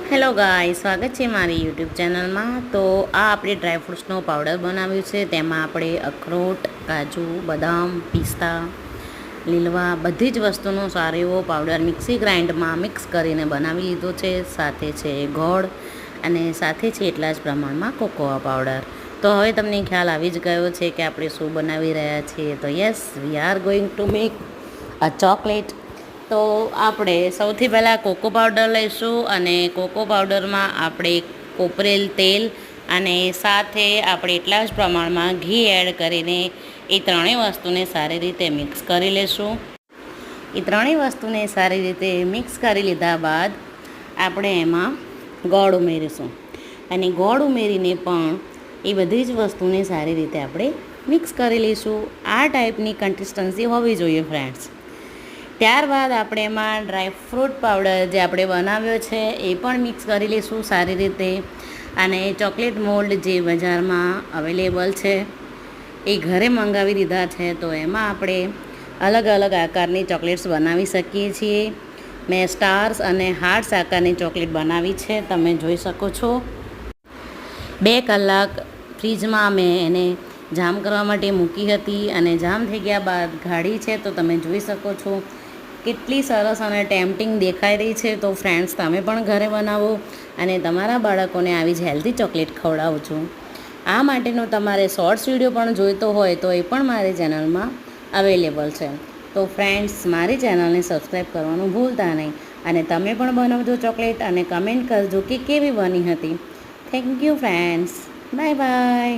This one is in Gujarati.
હેલો ગાય, સ્વાગત છે મારી યુટ્યુબ ચેનલમાં. તો આ આપણે ડ્રાયફ્રૂટ્સનો પાવડર બનાવ્યું છે. તેમાં આપણે અખરોટ, કાજુ, બદામ, પિસ્તા, લીલવા બધી જ વસ્તુનો સારો એવો પાવડર મિક્સી ગ્રાઇન્ડમાં મિક્સ કરીને બનાવી લીધો છે. સાથે છે ગોળ અને સાથે છે એટલા જ પ્રમાણમાં કોકોઆ પાવડર. તો હવે તમને ખ્યાલ આવી જ ગયો છે કે આપણે શું બનાવી રહ્યા છીએ. તો yes, we are going to make a chocolate. તો આપણે સૌથી પહેલાં કોકો પાવડર લઈશું અને કોકો પાવડરમાં આપણે કોપરેલ તેલ અને સાથે આપણે એટલા જ પ્રમાણમાં ઘી એડ કરીને એ ત્રણેય વસ્તુને સારી રીતે મિક્સ કરી લઈશું. એ ત્રણેય વસ્તુને સારી રીતે મિક્સ કરી લીધા બાદ આપણે એમાં ગોળ ઉમેરીશું અને ગોળ ઉમેરીને પણ એ બધી જ વસ્તુને સારી રીતે આપણે મિક્સ કરી લઈશું. આ ટાઈપની કન્સિસ્ટન્સી હોવી જોઈએ ફ્રેન્ડ્સ. ત્યારબાદ આપણે એમાં ડ્રાયફ્રૂટ પાવડર જે આપણે બનાવ્યો છે એ પણ મિક્સ કરી લઈશું સારી રીતે. અને ચોકલેટ મોલ્ડ જે બજારમાં અવેલેબલ છે એ ઘરે મંગાવી દીધા છે. તો એમાં આપણે અલગ અલગ આકારની ચોકલેટ્સ બનાવી શકીએ છીએ. મેં સ્ટાર્સ અને હાર્ટ્સ આકારની ચોકલેટ બનાવી છે, તમે જોઈ શકો છો. 2 કલાક ફ્રીજમાં મેં એને જામ કરવા માટે મૂકી હતી અને જામ થઈ ગયા બાદ ગાળી છે. તો તમે જોઈ શકો છો કેટલી સરસ અને ટેમ્પટિંગ દેખાઈ રહી છે. તો ફ્રેન્ડ્સ, તમે પણ ઘરે બનાવો અને તમારા બાળકોને આવી જ હેલ્ધી ચોકલેટ ખવડાવજો. આ માટેનો તમારે શોર્ટ્સ વિડીયો પણ જોઈતો હોય તો એ પણ મારી ચેનલમાં અવેલેબલ છે. તો ફ્રેન્ડ્સ, મારી ચેનલને સબસ્ક્રાઈબ કરવાનું ભૂલતા નહીં અને તમે પણ બનાવજો ચોકલેટ અને કમેન્ટ કરજો કે કેવી બની હતી. Thank you friends. Bye bye.